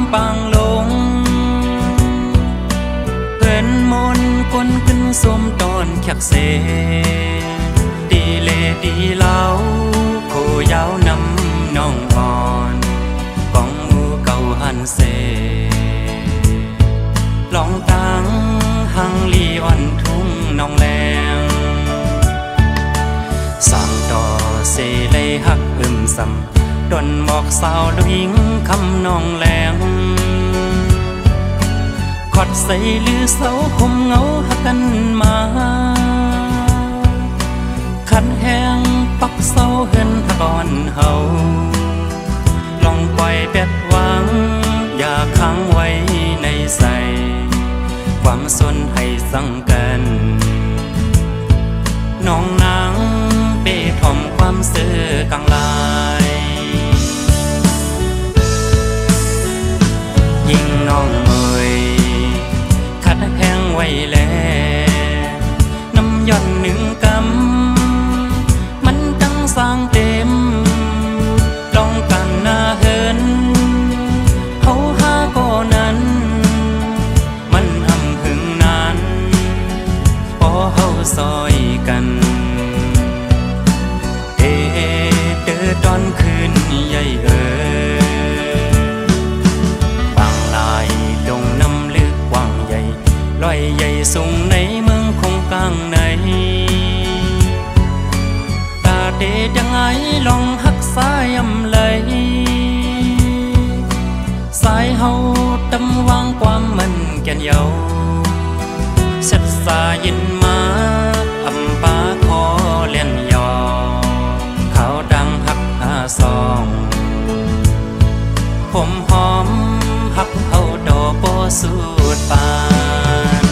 ำปางลงเพื่อนมนก้นขึ้นสวมตอนแขกเสดีเลดีเล่าโคยาวนำน้องอ่อนกองมูเก่าหันเสลองตังหังลีอ่อนทุ่งน้องแรงสั่งต่อเสเลยหักซ้ำดนหมอกสาวลวิงคำน้องแรงขอดใส่ลือเสาคมเงาหักกันมาขันแห้งปักเสาเหินหักอ่อนเฮาลองปล่อยแปดหวังอย่าค้างไว้ในใจความสนให้สั่งกันน้องนางเป้ทอมความเสื่อกลางลายยิ่งน้องเมยขัดแห้งไว้แล้วน้ำย่อนหนึ่งกำมันตั้งสร้างเต็มลองกันหน้าเหินเขาหาก่อนั้นมันอำหึงนานพอเฮาซอยกันตอนคืนใหญ่บางลายลงน้ำลึกกว้างใหญ่ลอยใหญ่สูงในเมืองคงกลางในตาเดดยังไงลองหักสายยำไหลสายเฮาตำวางความมันแก่นเยาเสร็จสายินมาอำปาคอเล่นยอเขาดังหักซองผมหอมหักเอาดอกโปสูดปาน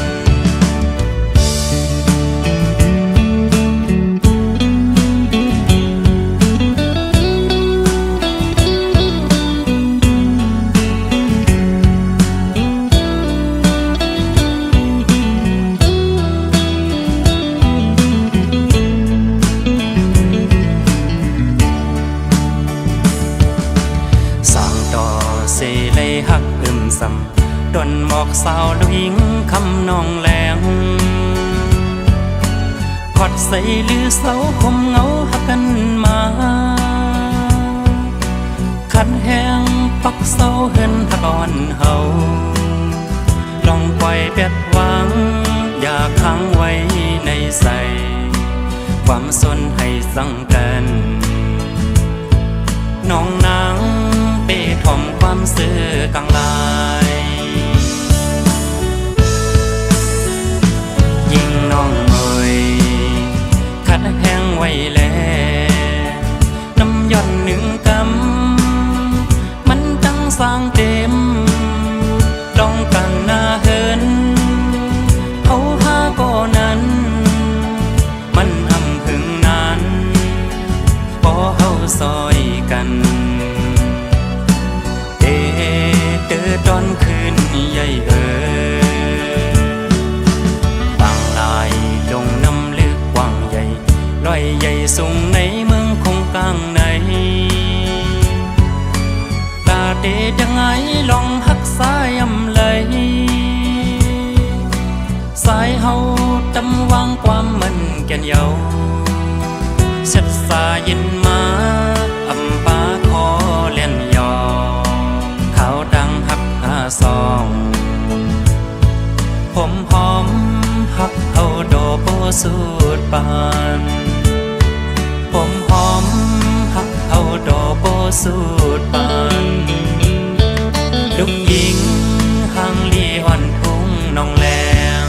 เสเลยหักซ้ำดนหมอกสาวลวิงคำน้องแรงขอดใส่ลือเสาคมเงาหักกันมาขันแห้งปักเสาเหินหักอ่อนเฮาลองปล่อยแปดหวังอย่าค้างไว้ในใจความสนให้สั่งกันน้องนางเป้ทอมความเสื่อกลางลายยิ่งน้องเอ่ยขัดแห้งไว้แล้วน้ำย่อนหนึ่งกำมันตั้งสร้างเต็มลองกันหน้าเหินเขาหาก่อนั้นมันอำหึงนานพอเฮาซอยกันตอนคืนใหญ่บางลายลงน้ำลึกกว้างใหญ่ลอยใหญ่สูงในเมืองคงกลางในตาเดยังไงลองหักสายยำไหลสายเฮาตำวางความมันแก่นเยาเสร็จสายินมาอำปาคอเล่นยอเขาดังหักซองผมหอมหักเอาดอกโปสูดปานผมหอมหักเอาดอกโปสูดปานลูกหญิงหังลีอ่อนทุ่งน้องแรง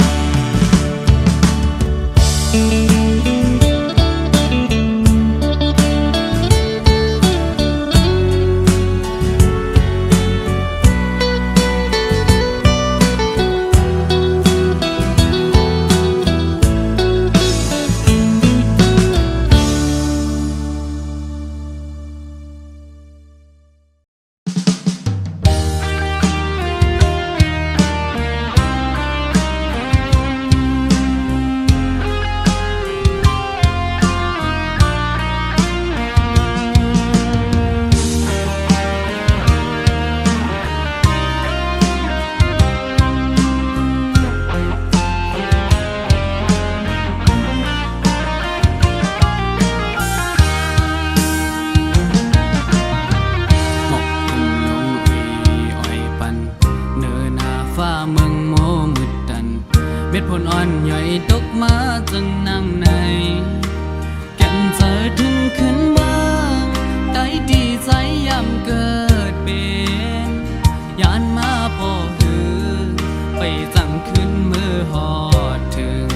ผลอ่อนย่อยตกมาจังนางในแก่นเจอถึงขึ้นบ้างได้ดีใจยำเกิดเป็นยานมาพอหือไปจังขึ้นมือหอดถึง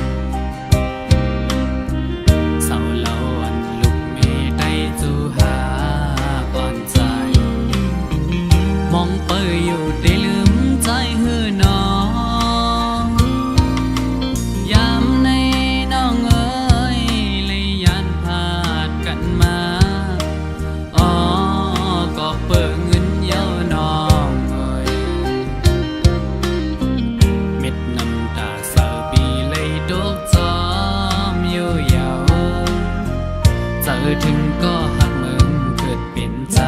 เศร้าเล่าอันลุกเมได้จูหาอ่อนใจมองเปยอยู่ได้ลืมใจหือน้องยามในน้องเอ๋ยเลยยานพาดกันมาอ๋อก็เปิดเงินเย้าน้องเอ๋ยเม็ดน้ำตาเศร้าปีเลยตกจอมอยู่ยาวเจอถึงก็หักมึงเกิดเป็นใจ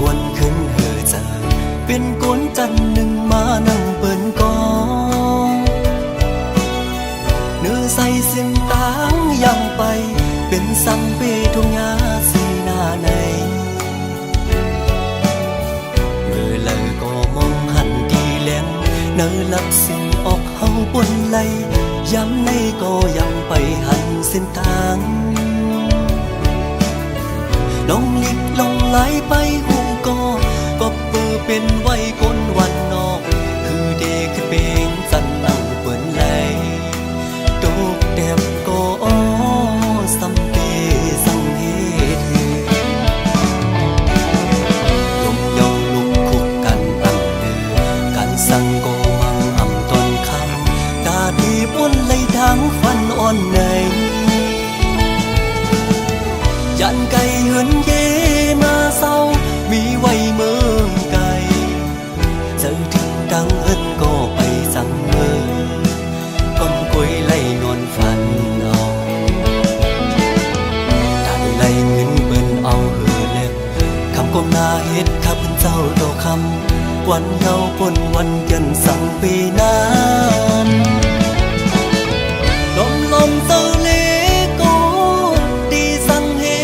วันขึ้นเฮอเจอเป็นกวนจันหนึ่งมานั่งเปิ้นกองเนื้อใส่สินตางยังไปเป็นสังเปทุงยาสีหน้าในเมื่อเลอก็มองหันดีแหลงเนื้อลับสิ่งออกเฮาบนไหลย้ำในก็ยังไปหันสินตางลงลิกลงไหลไปหูก็เปิดเป็นไว้คนวันนอกคือเด็กเปงจันนั่งเปิ้นไหลตกแดมก็สำเปสังเหตุลมยองลุกคุกกันอันเดือกันสั่งก็มังอ่ำต้นคำตาดีบนไหลทางฟันอ่อนในยันไก่เหินเยมาเศร้ามีไว้เมืองไกลเจอถึงดังเอิ้นก็ไปสั่งเมือก้มกุยไล่นอนฝันเอาได้ไล่เงินเปิ้นเอาเหือเล็บคำก้มหน้าเฮ็ดข้าเพิ่นเจ้าโตคำวันเยาปนวันเย็นสั่งปีนั้นลมเจ้าเลโกดีสั่งเฮ็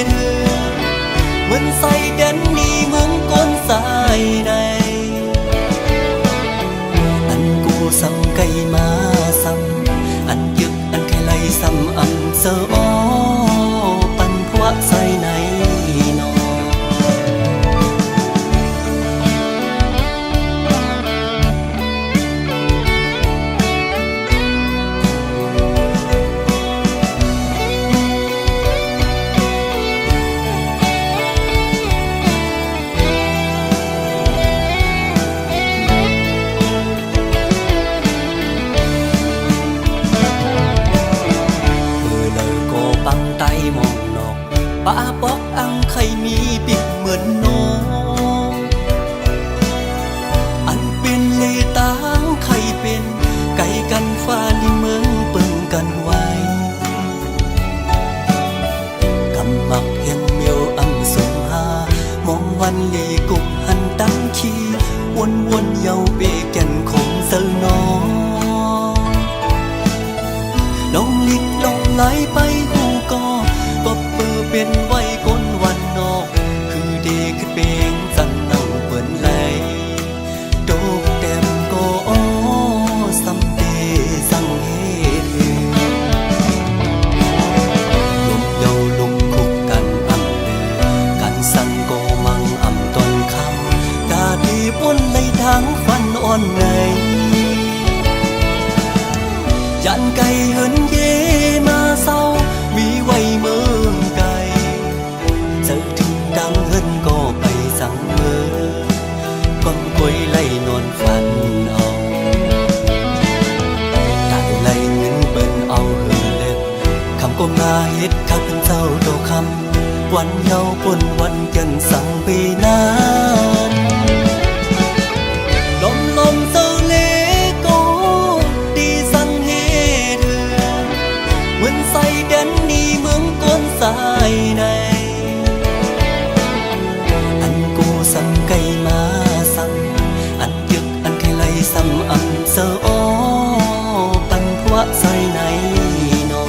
ดเหมือนใส่แดนนี้เมืองก้นสายใดอันกูสั่งไก่มาสั่งอันยึกอันแค่ไล่ซ้ำอันเสออ้อปันพวะใส่ในนอมองนอกป้าบอกอังใครมีปิดเหมือนน้องอันเป็นเลตางใครเป็นไก่กันฟ้าลิเมืองเปิงกันไว้กำมักเห็นเมียวอังสงหามองวันลีกุกหันตั้งขี้วนเยาเปแก่นคงเซอน้องลงลิกลงไหลไปหูก็เปิดเป็นไว้คนวันนอกคือเด็กเปงจันนั่งเปิ้นไหลโตกแต้มก็สำเปสังเหตุลมเยาลุกคุกกันอ่ำเดือกันสั่งก็มังอ่ำต้นคำตาดีบนไหลทางฟันอ่อนในยันไก่เหินเยมาเศร้ามีไว้เมืองไกลเจอถึงดังเหินก็ไปสั่งเมือก้มกุยไล่นอนฝันเอาได้ไล่เงินเปิ้นเอาเหือเล็บคำก้มหน้าเฮ็ดข้าเป็นเจ้าโตคำวันเยาปนวันเย็นสั่งปีนั้นลมเจ้าเลโกดีสั่งเหตุเหมือนใส่แดนนี้เมืองก้นสายในอันกูสั่งไก่มาสั่งอันยึกอันแค่ไล่ซ้ำอันเสออ้อปันพวะใส่ในนอ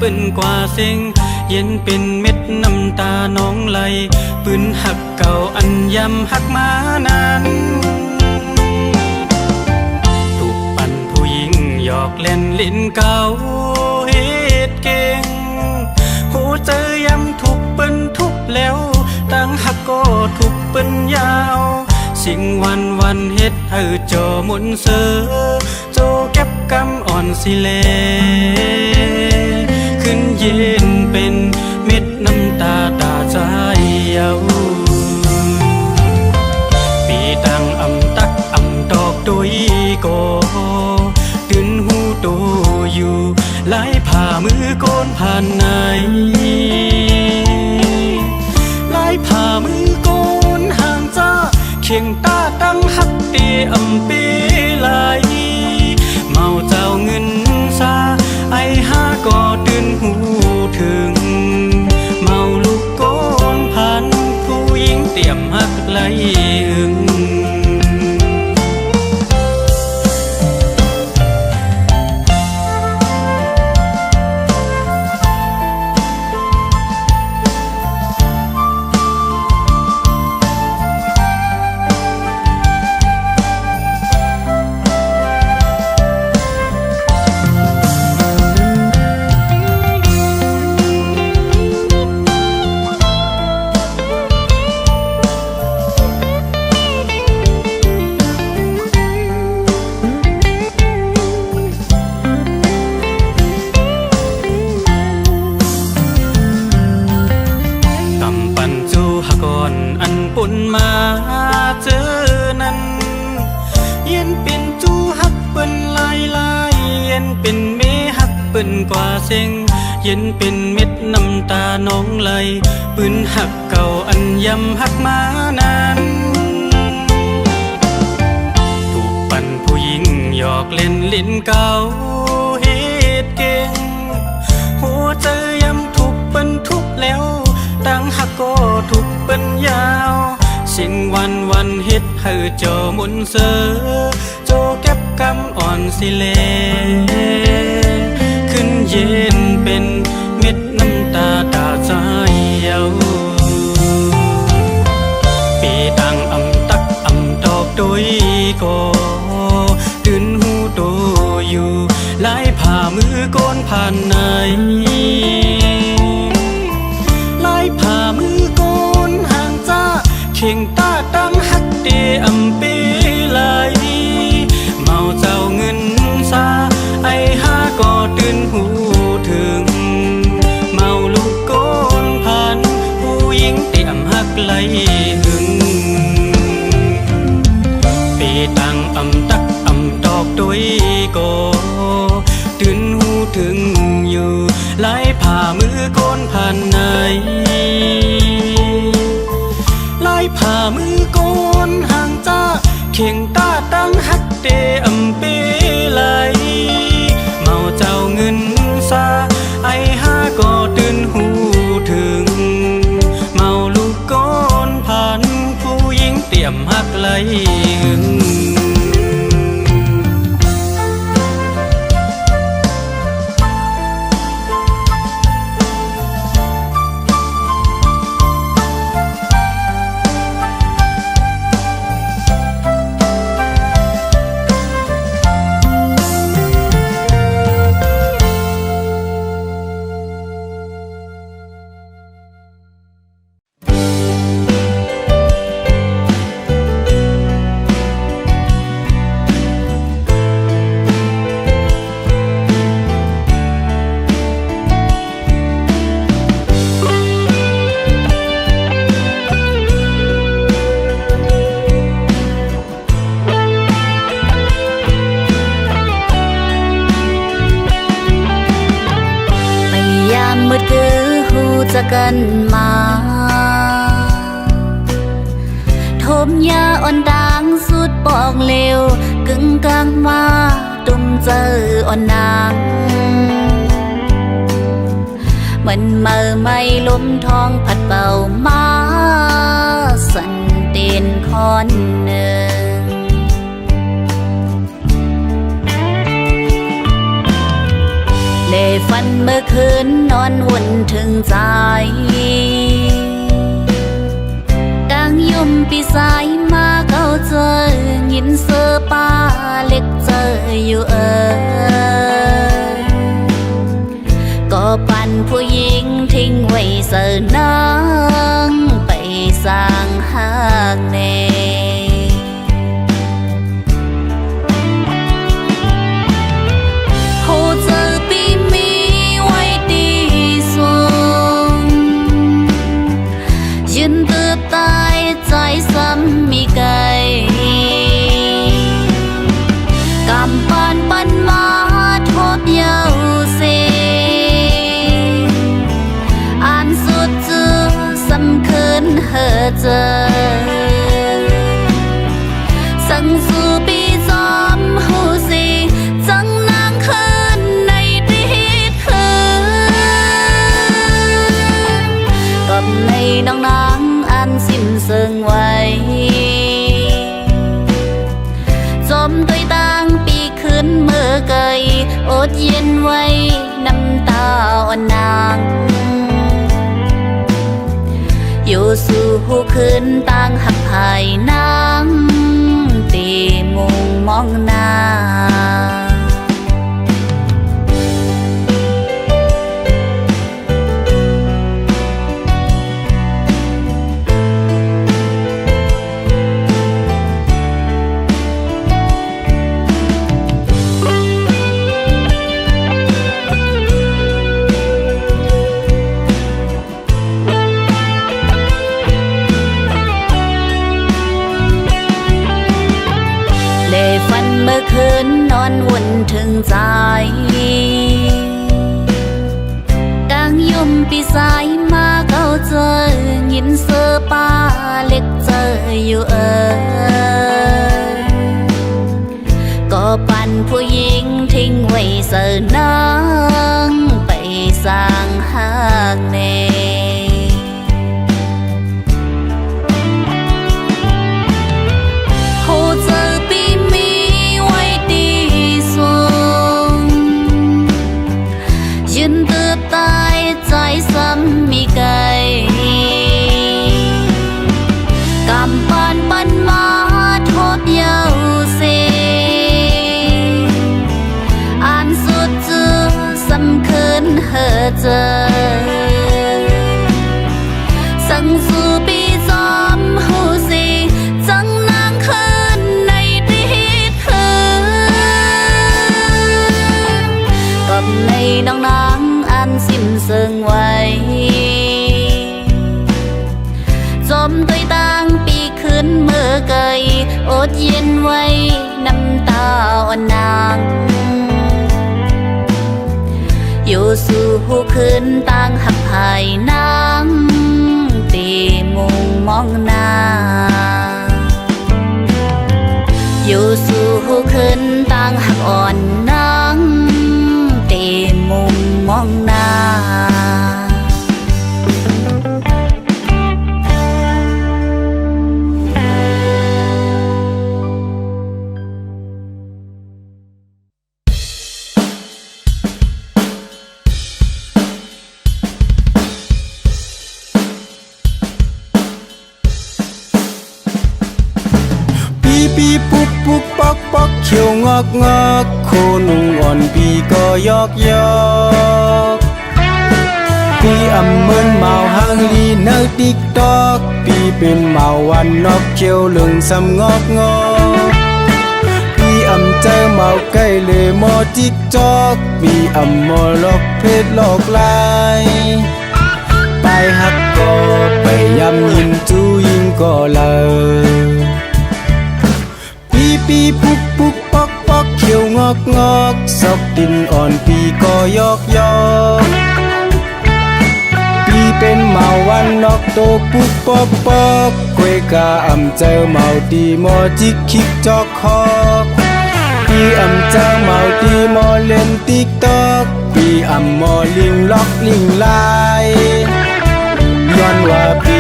ปิ้นกว่าเซ็งเย็นเป็นเม็ดน้ำตาน้องไหลปืนหักเก่าอันยำหักมานานถูกปั่นผู้หญิงหยอกเล่นลิ้นเก่าเฮ็ดเก่งหูเจอยำถูกเปิ้นทุบแล้วตั้งหักก็ถูกเปิ้นยาวสิ่งวันเฮ็ดให้โจหมุนเสือโจเก็บกำอ่อนสิเลขึ้นเย็นเป็นเม็ดน้ำตาตาใจเยาปีตังอำตักอำดอกตุยโกตื่นหูโตอยู่ไหลผ่ามือโกนผ่านไหนไหลผ่ามือโกนห่างจ้าเคียงตาตั้งหักเตีอำเปไหลเมาเจ้าเงินซาไอห้าก็ตื่นหูถึงเมาลูกโกนพันผู้หญิงเตรียมหักไหลอึงอันปุ่นมาเจอนั้นเย็นเป็นจูหักเปิ้นลายเย็นเป็นเมหักเปิ้นกว่าเซ็งเย็นเป็นเม็ดน้ำตาน้องไหลปืนหักเก่าอันยำหักมานานถูกปั่นผู้หญิงหยอกเล่นลิ้นเก่าเฮ็ดเก่งหัวใจยำถูกเปิ้นทุบแล้วตั้งหักก็ถูกเปิ้นยาวสิ่งวันเฮ็ดให้โจหมุนเสือโจเก็บกำอ่อนสิเลขึ้นเย็นเป็นเม็ดน้ำตาตาใจเยาปีตังอำตักอำดอกตุยโกตื่นหูโตอยู่ไหลผ่ามือโกนผ่านไหนไหลผ่ามือโกนห่างจ้าเข่งตาตั้งหักเตอำเปไหลเมาเจ้าเงินซาไอห้าก็ตื่นหูถึงเมาลูกโกนพันผู้หญิงเตรียมหักไหลหึงปีตังอำตักอำดอกตุยโกตื่นหูถึงอยู่ไหลผ่ามือโกนผ่านไหนไหลผ่ามือโกนห่างจ้าเข่งตาตั้งหักเตอำเปไหลเมาเจ้าเงินซาไอห้าก็ตื่นหูถึงเมาลูกโกนผ่านผู้หญิงเตรียมหักไหลหึงจะกันมาทมยาอ่อนดังสุดปองเลวกึ่งกลางมาตุ่มเจออ่อนนางเหมือนเมื่อไม่ล้มท้องผัดเป่ามาสันเตียนคอนหนึ่งเล ฝันเมื่อคืนนอนวุ่นถึงใจกลางยุ่มปีสายมาเก้าเจอยินเสือป้าเล็กเจออยู่ก็ปั่นผู้หญิงทิ้งไว้เสือน้องไปสร้างห้างเนมีไก่กำปั้นปั้นมาทบเยาเสอ่านสุดเจอสำคืนเฮอเจอสังสู่ปีจอมหูสีจังนางคืนในติดคืนกับในน้องนางอันสิ้นเสื่องไว้จมด้วยต่างปีขึ้นเมื่อไกลอดเย็นไว้น้ำตาอ่อนนางอยู่สู่หูคืนต่างหักภายนางตีมุงมองหน้าเมื่อคืนนอนวุ่นถึงใจกลางยุ่มปีสายมาเก้าเจอยินเสือป้าเล็กเจออยู่ก็ปั่นผู้หญิงทิ้งไว้เสือน้องไปสร้างห้างเนมีไก่กำปั้นปั้นมาทบเยาเสอ่านสุดเจอสำคืนเฮอเจอสังสู่ปีจอมหูสีจังนางคืนในติดคืนกับในน้องนางอันสิ้นเสื่องไว้จมด้วยต่างปีขึ้นเมื่อไกลอดเย็นไว้น้ำตาอ่อนนางอยู่สู่หูคืนต่างหักภายนางตีมุงมองหน้าอยู่สู่หูคืนต่างหักอ่อนนางตีมุงมองหน้า ปีปุ๊บปุ๊บป๊อกป๊อกเขียวงอกงอกโคนุ่งอ่อนปีก็ยอกยอกปีอำเมินเมาหางลีเนื้อติ๊กตอกปีเป็นเมาวันนอกเขียวเหลืองซ้ำงอกงอกปีอำเจอเมาใกล้เลยมอติ๊กตอกปีอำมอลอกเพชรหลอกลายไปหักก็ไปยำยินจูยิงก็เลยปีปุ๊บปุ๊บป๊อกป๊อกเขียวงอกงอกซอกดินอ่อนปีก็ยอกยอกปีเป็นเมาวันนอกโตปุ๊บป๊อกป๊อกควยกาอำเจอเมาดีมอจิกคิกจอกคอกปีอำเจอเมาดีมอเล่นติ๊กตอกปีอำมอลิงล็อกลิงลายย้อนว่าปี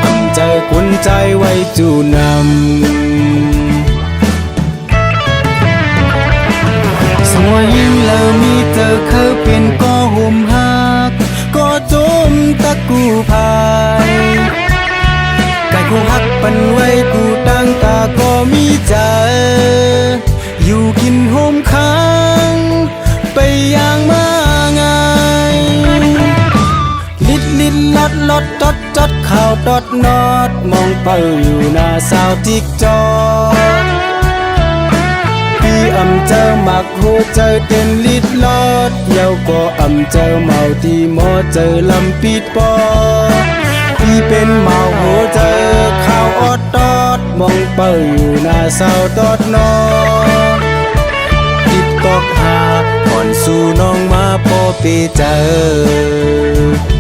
อำเจอกุนใจไว้จูนำ วยิ่งแล้วมีเธอเคยเป็นก็ห่มหักก็จมตะกูภายกายกูหักปันไว้กูตั้งตาก็มีใจอยู่กินโฮมค้างไปอย่างมาง่ายลิดลิดลอดลอดจดจดข่าวดอดนอดมองเปิดอยู่หน้าสาวทิกจอพี่อำเจอหมักโหเจอเต้นลิดลอดเยาก็อำเจอเมาที่หมอเจอลำปิดปอพี่เป็นเมาโหเจอข่าวอดตอดมองเปิดอยู่หน้าสาวตอดนอติดตอกหาก่อนสู่น้องมาพอไปเจอ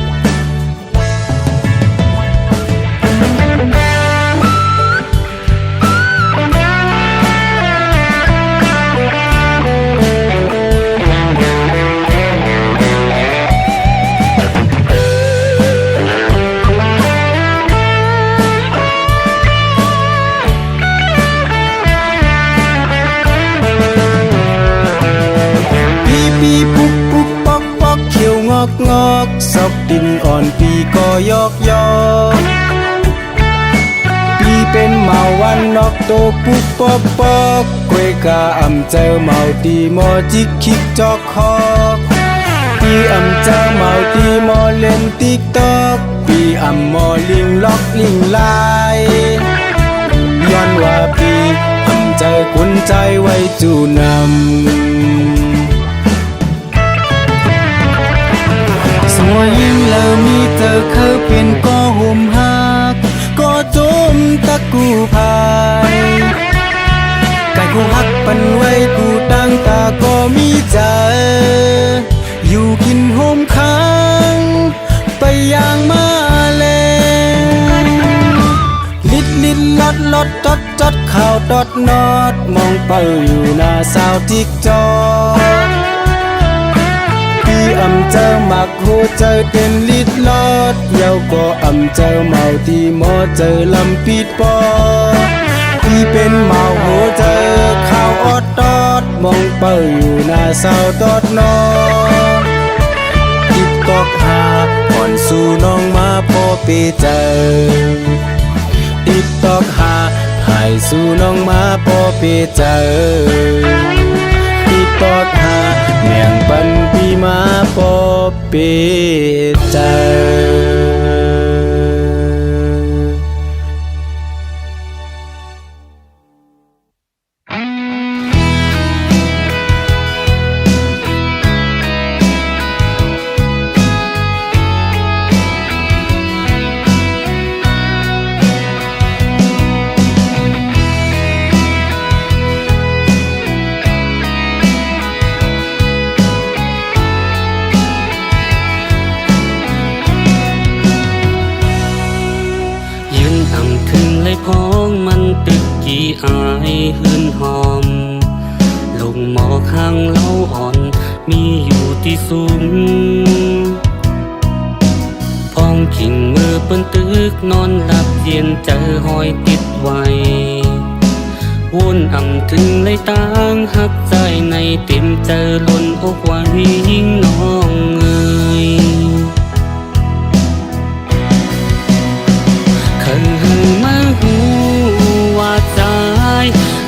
ปีปุ๊กปุ๊กปอกปอกเขียวงอกงอกซอกดินอ่อนปีก็ยอกยอกปีเป็นเมาวันนอกโตปุ๊กปอกปอกกวยกาอำเจอเมาตีมอจิกคิกจอกคอกปีอำเจอเมาตีมอเล่นติ๊กตอกปีอำมอลิงล็อกลิงลายย้อนว่าปีอำเจอกุนใจไว้จูนำหัวยิ่งแล้วมีเธอเคยเป็นก็ห่มหักก็จมตะกูภายกายกูหักปันไว้กูตั้งตาก็มีใจอยู่กินโฮมค้างไปอย่างมาแลลิดลิดลอดลอดจดจดข่าวดอดนอดมองเปิดอยู่หน้าสาวทิกจออำเจอหมักโหเจอเต้นลิดลอดเยาก็อำเจอเมาที่หมอเจอลำปิดปอที่เป็นเมาโหเจอข่าวอดตอดมองเปิดอยู่หน้าสาวตอดนอติดตอกหาก่อนสู่น้องมาพอไปเจอติดตอกหาให้สู่น้องมาพอไปเจอติดตอกหาเมียงปันปีมาพอเปเจอพ้องมันตึกกี่อายหืนหอมลงหมอข้างเล้าอ่อนมีอยู่ที่สูงพ้องขิงมือเปิ้นตึกนอนหลับเย็นเจอหอยติดไว้วนอำถึงเลยต่างหักใจในเต็มเจอล้นอกไว้ยิ่งน้องเอ่ยมาหูว่าใจ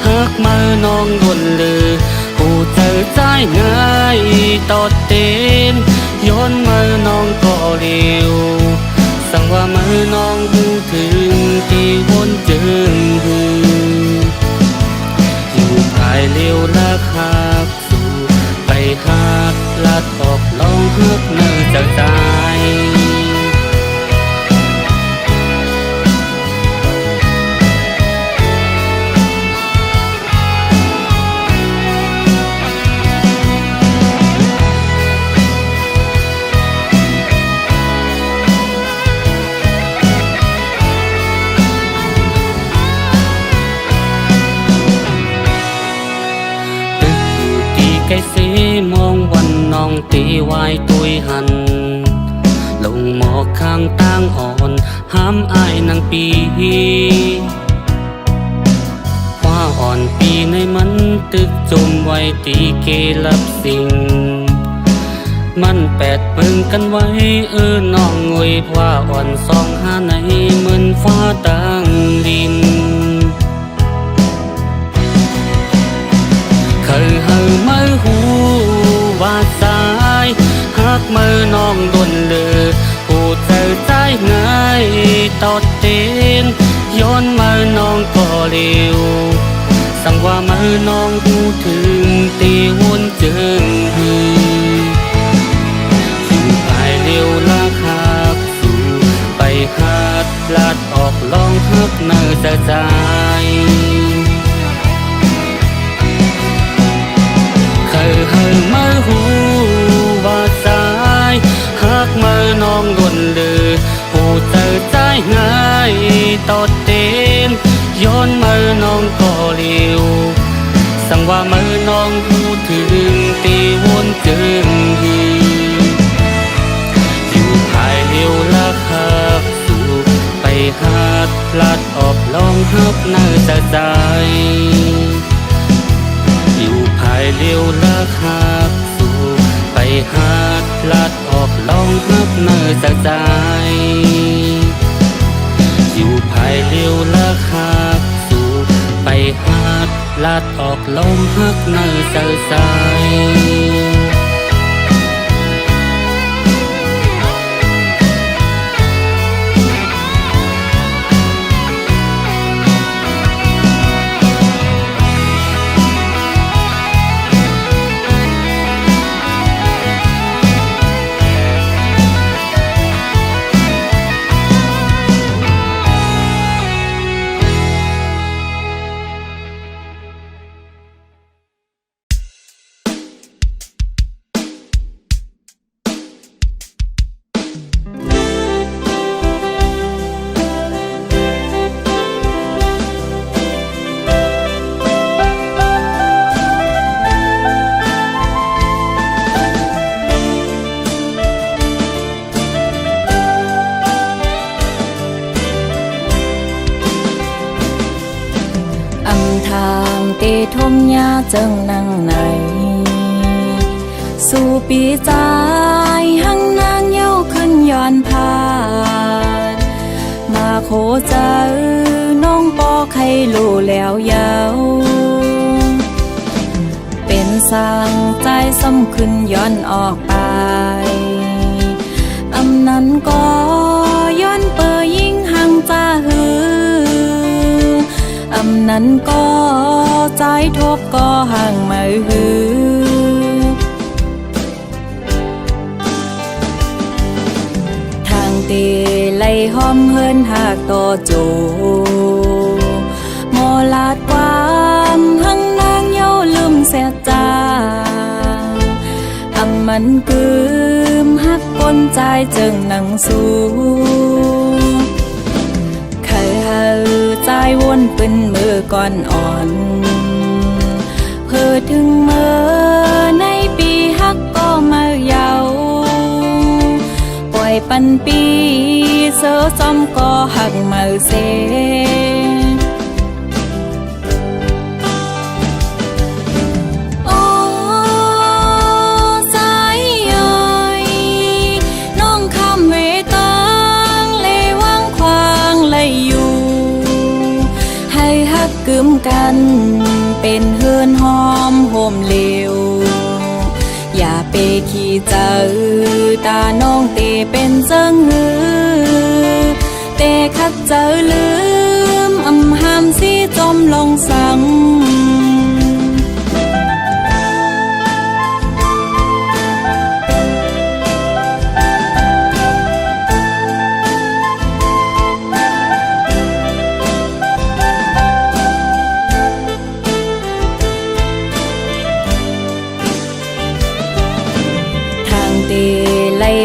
หักมาน้องดนเลยหูเจอใจง่ายตอดเต็มย้อนมาน้องก็เร็วสั่งว่ามือน้องหูถึงที่วนเจิงหูอยู่ภายเร็วละหักสู่ไปหักลัดออกลองหักเนื้อจากใจไก่เสมองวันน้องตีวายตุยหันลงหมอกข้างต่างอ่อนห้ามอายนางปีว่าอ่อนปีในมัน ตึกจมไว้ตีเกลับสิ่งมันแปดเปิงกันไว้น้องงวยพว่าอ่อนสองหาในเหมือนฟ้าต่างดินเคยเฮามือหูว่าสายหักมือน้องดนเลยผู้เจอใจง่ายตอดเต้นย้อนมือน้องก็เร็วสั่งว่ามือน้องหูถึงตีวนเจิงหืออยู่ภายเร็วละคักสู่ไปหาดลาดออกลองฮักเนื้อใจเคยเฮามือหูว่าสายหักมือน้องดนเลยผู้เจอใจง่ายตอดเต้นย้อนมือน้องก็เร็วสั่งว่ามือน้องหูถึงตีวนเจิงหืออยู่ภายเร็วละคักสู่ไปหาดลาดออกลองฮับเนื้อใจอยู่ภายเร็วละคักสู่ไปหาดลาดออกลองฮับเนื้อใจอยู่ภายเร็วละคักสู่ไปหาดลาดออกลมฮักเนื้อใจทมยาจังนั่งไหนสู่ปีใจหังนางเย้าขึ้นย้อนพานมาโคเจอน้องปอใครรู้แล้วเย้าเป็นสร้างใจซ้ำขึ้นย้อนออกไปอำนั้นก็ย้อนเปยยิ่งหังจ้าหืออำนั้นก็ใจทบก็ห่างไม่หือทางเตไล่ห้อมเฮินหากต่อโจมอลาดความหังนางเย้าลืมเสียจาอำมันกืมหักก้นใจจึงนั่งสู้ใจวนเป็นมือก่อนอ่อนเพื่อถึงเมื่อในปีฮักก็มาเยาปล่อยปันปีเสือจอมก็หักมาเสกึมกันเป็นเฮือนหอมโฮมเลวอย่าไปขี้เจอตาน้องเตเป็นเจิงหือเตคัดเจอลืมอำห้ามสิจมลงสัง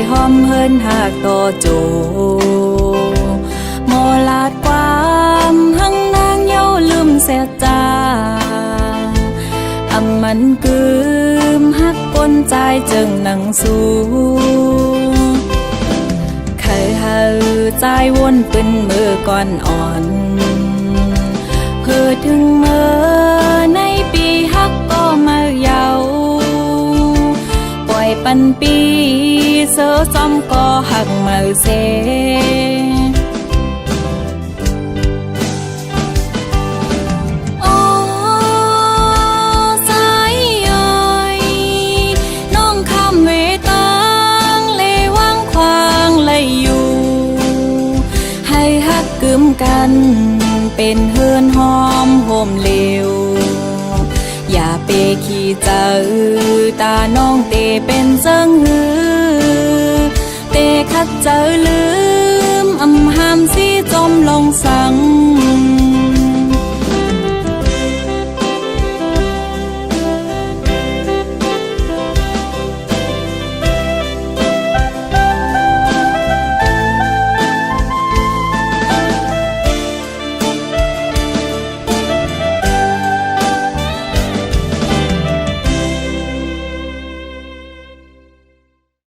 ห้อมเฮินหากต่อโจมอลาดความหังนางเย้าลืมเสียจาอำมันกืมหักก้นใจจึงนั่งสู้เคยเฮาใจวนเป็นมือก่อนอ่อนเพื่อถึงเมื่อในปีฮัก ปันปีเสือซ้อมก็หักเมื่อเซกันเป็นเฮือนหอมโฮมเลวอย่าเปขี้เจอตาน้องเตเป็นเซิงหือเตคัดเจอลือ